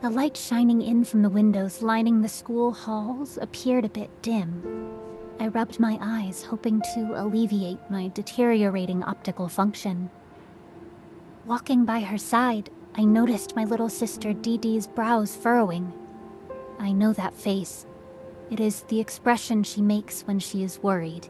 The light shining in from the windows lining the school halls appeared a bit dim. I rubbed my eyes, hoping to alleviate my deteriorating optical function. Walking by her side, I noticed my little sister Dee Dee's brows furrowing. I know that face. It is the expression she makes when she is worried.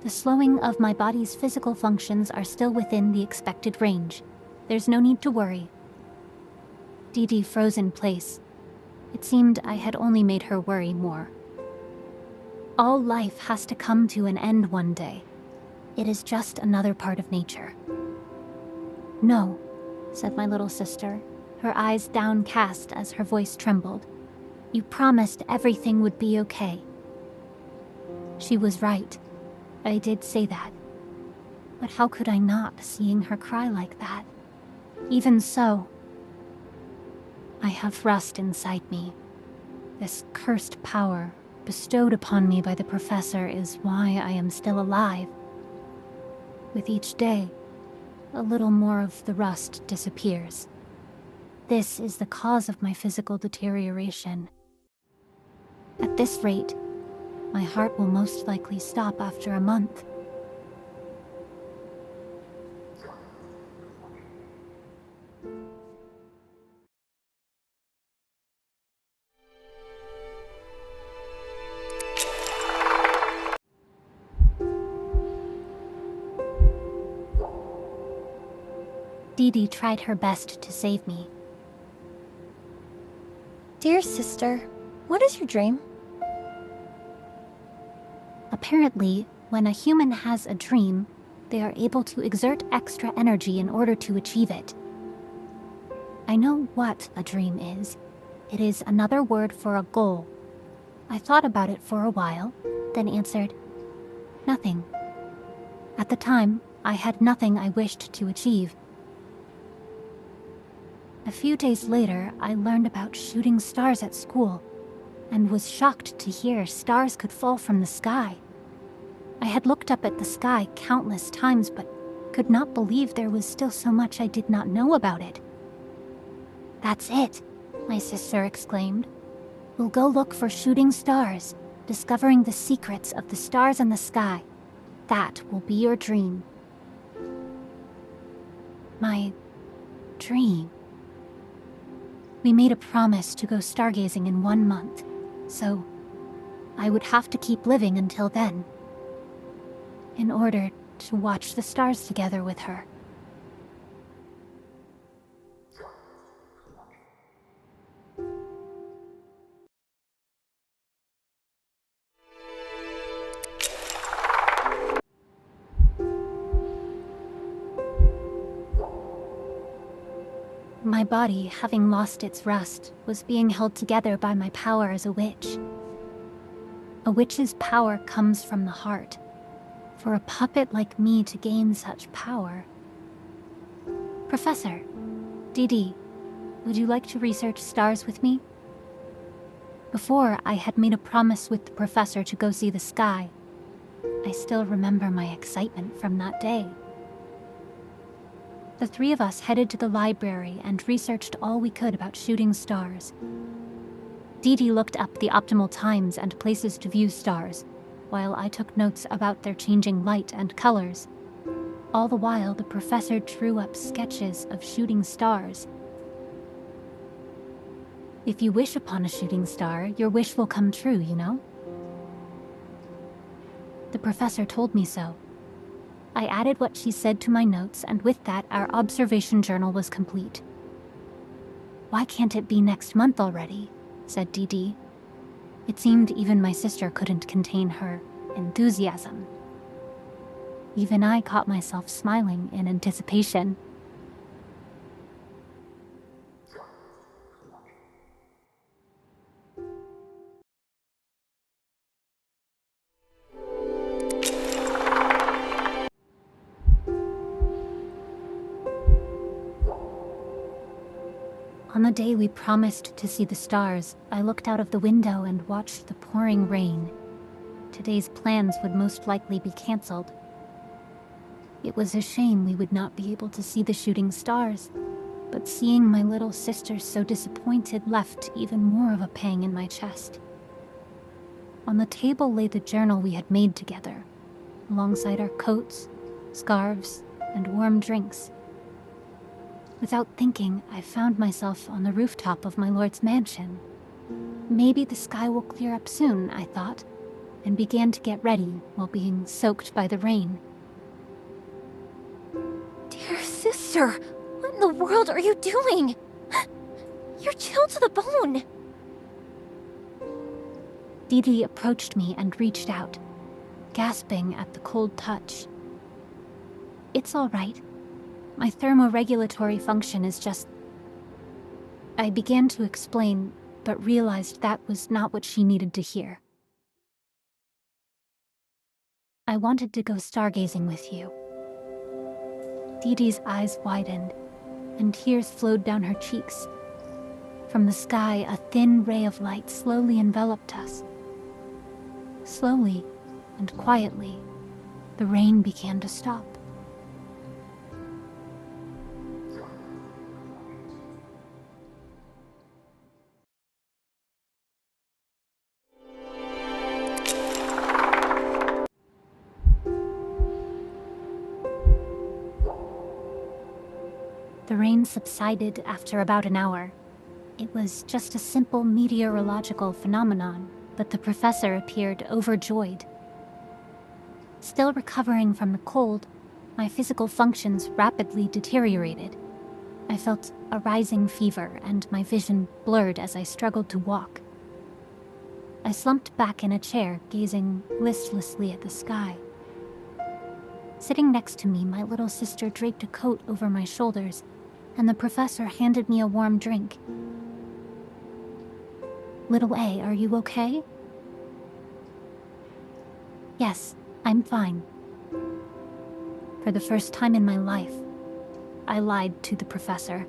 The slowing of my body's physical functions are still within the expected range. There's no need to worry. Dee Dee froze in place. It seemed I had only made her worry more. All life has to come to an end one day. It is just another part of nature. No, said my little sister, her eyes downcast as her voice trembled. You promised everything would be okay. She was right. I did say that. But how could I not, seeing her cry like that? Even so, I have rust inside me. This cursed power bestowed upon me by the professor is why I am still alive. With each day, a little more of the rust disappears. This is the cause of my physical deterioration. At this rate, my heart will most likely stop after a month. Dee Dee tried her best to save me. Dear sister, what is your dream? Apparently, when a human has a dream, they are able to exert extra energy in order to achieve it. I know what a dream is. It is another word for a goal. I thought about it for a while, then answered, nothing. At the time, I had nothing I wished to achieve. A few days later, I learned about shooting stars at school, and was shocked to hear stars could fall from the sky. I had looked up at the sky countless times, but could not believe there was still so much I did not know about it. That's it, my sister exclaimed. We'll go look for shooting stars, discovering the secrets of the stars in the sky. That will be your dream. My dream. We made a promise to go stargazing in 1 month, so I would have to keep living until then, in order to watch the stars together with her. My body, having lost its rust, was being held together by my power as a witch. A witch's power comes from the heart. For a puppet like me to gain such power... Professor, Dee Dee, would you like to research stars with me? Before, I had made a promise with the professor to go see the sky. I still remember my excitement from that day. The three of us headed to the library and researched all we could about shooting stars. Dee Dee looked up the optimal times and places to view stars, while I took notes about their changing light and colors. All the while, the professor drew up sketches of shooting stars. If you wish upon a shooting star, your wish will come true, you know? The professor told me so. I added what she said to my notes, and with that, our observation journal was complete. Why can't it be next month already? Said Dee Dee. It seemed even my sister couldn't contain her enthusiasm. Even I caught myself smiling in anticipation. On the day we promised to see the stars, I looked out of the window and watched the pouring rain. Today's plans would most likely be cancelled. It was a shame we would not be able to see the shooting stars. but seeing my little sister so disappointed left even more of a pang in my chest. On the table lay the journal we had made together, alongside our coats, scarves, and warm drinks. Without thinking, I found myself on the rooftop of my lord's mansion. Maybe the sky will clear up soon, I thought, and began to get ready while being soaked by the rain. Dear sister, what in the world are you doing? You're chilled to the bone. Didi approached me and reached out, gasping at the cold touch. It's all right. My thermoregulatory function is just... I began to explain, but realized that was not what she needed to hear. I wanted to go stargazing with you. Didi's eyes widened, and tears flowed down her cheeks. From the sky, a thin ray of light slowly enveloped us. Slowly and quietly, the rain began to stop. The rain subsided after about an hour. It was just a simple meteorological phenomenon, but the professor appeared overjoyed. Still recovering from the cold, my physical functions rapidly deteriorated. I felt a rising fever, and my vision blurred as I struggled to walk. I slumped back in a chair, gazing listlessly at the sky. Sitting next to me, my little sister draped a coat over my shoulders, and the professor handed me a warm drink. Little A, are you okay? Yes, I'm fine. For the first time in my life, I lied to the professor.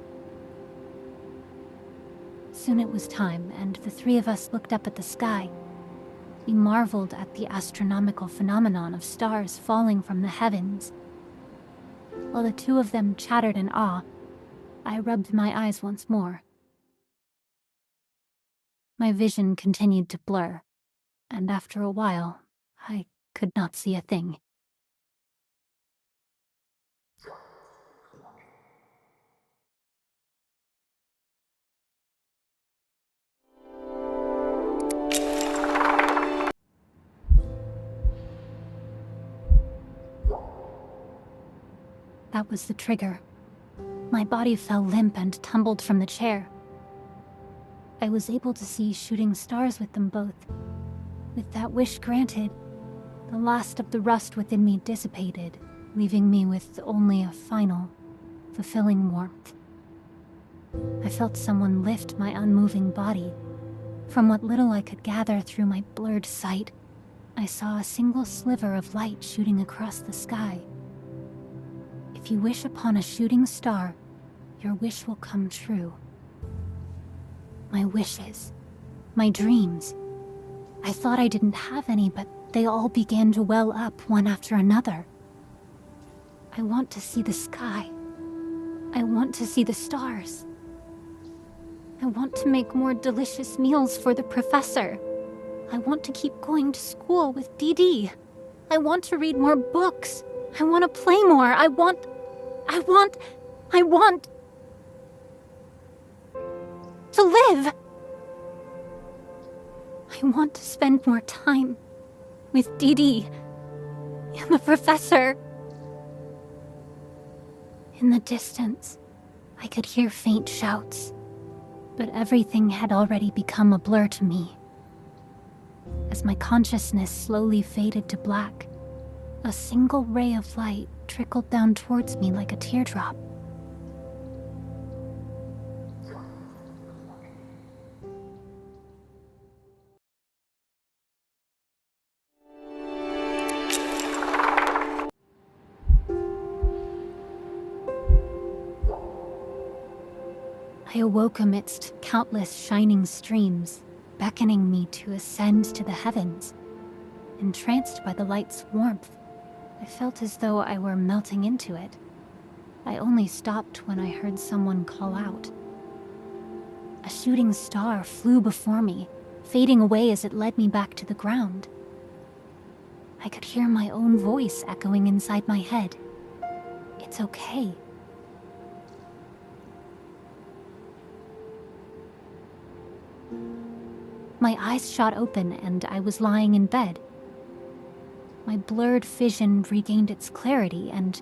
Soon it was time, and the three of us looked up at the sky. We marveled at the astronomical phenomenon of stars falling from the heavens. While the two of them chattered in awe, I rubbed my eyes once more. My vision continued to blur, and after a while, I could not see a thing. That was the trigger. My body fell limp and tumbled from the chair. I was able to see shooting stars with them both. With that wish granted, the last of the rust within me dissipated, leaving me with only a final, fulfilling warmth. I felt someone lift my unmoving body. From what little I could gather through my blurred sight, I saw a single sliver of light shooting across the sky. If you wish upon a shooting star, your wish will come true. My wishes, my dreams. I thought I didn't have any, but they all began to well up one after another. I want to see the sky. I want to see the stars. I want to make more delicious meals for the professor. I want to keep going to school with Didi. I want to read more books. I want to play more. I want to live. I want to spend more time with Didi and the professor. In the distance, I could hear faint shouts, but everything had already become a blur to me. As my consciousness slowly faded to black, a single ray of light trickled down towards me like a teardrop. I awoke amidst countless shining streams, beckoning me to ascend to the heavens. Entranced by the light's warmth, I felt as though I were melting into it. I only stopped when I heard someone call out. A shooting star flew before me, fading away as it led me back to the ground. I could hear my own voice echoing inside my head. It's okay. My eyes shot open and I was lying in bed. My blurred vision regained its clarity and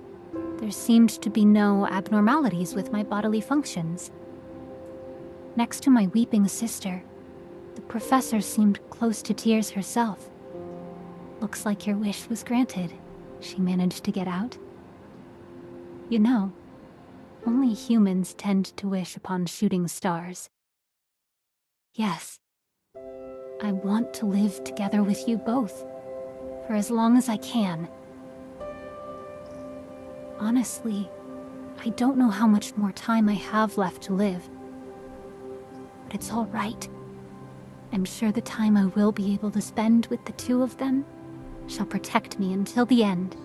there seemed to be no abnormalities with my bodily functions. Next to my weeping sister, the professor seemed close to tears herself. "Looks like your wish was granted," she managed to get out. You know, only humans tend to wish upon shooting stars. Yes, I want to live together with you both, for as long as I can. Honestly, I don't know how much more time I have left to live. But it's all right. I'm sure the time I will be able to spend with the two of them shall protect me until the end.